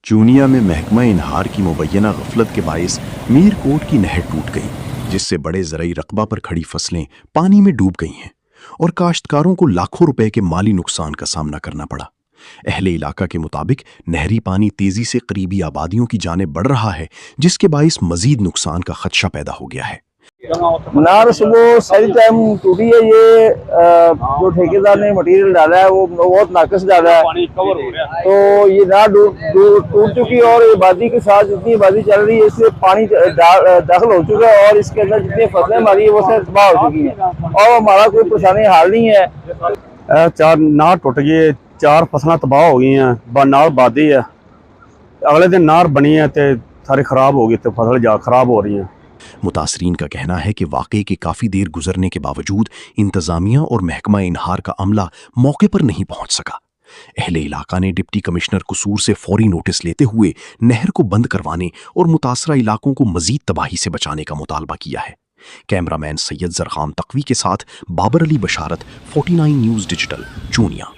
चूनिया में महकमा इनहार की मुबैना गफलत के बायस मीरकोट की नहर टूट गई, जिससे बड़े ज़रई रकबा पर खड़ी फसलें पानी में डूब गई हैं और काश्तकारों को लाखों रुपए के माली नुकसान का सामना करना पड़ा। अहले इलाका के मुताबिक नहरी पानी तेजी से करीबी आबादियों की जानिब बढ़ रहा है, जिसके बायस मजीद नुकसान का खदशा पैदा हो गया है। नार सुबह सारी टाइम टूटी है। ये जो ठेकेदार ने मटेरियल डाला है वो बहुत नाकस डाला है, तो ये नार टूट चुकी है और आबादी के साथ जितनी आबादी चल रही है इससे पानी दाखिल हो चुका है और इसके अंदर जितनी फसलें हमारी वो सब तबाह हो चुकी हैं और हमारा कोई परेशानी हाल नहीं है। चार नार टुट गई, चार फसलें तबाह हो गई हैं, नार बादी है। अगले दिन नार बनी है तो सारी खराब हो गई, तो फसल जा खराब हो रही हैं। मुतासरीन का कहना है कि वाकई के काफ़ी देर गुजरने के बावजूद इंतजामिया और महकमा इनहार का अमला मौके पर नहीं पहुंच सका। अहले इलाका ने डिप्टी कमिश्नर कसूर से फौरी नोटिस लेते हुए नहर को बंद करवाने और मुतासरा इलाकों को मजीद तबाही से बचाने का मुतालबा किया है। कैमरामैन सैयद जरखाम तकवी के साथ बाबर अली बशारत, 49 न्यूज़ डिजिटल, चूनिया।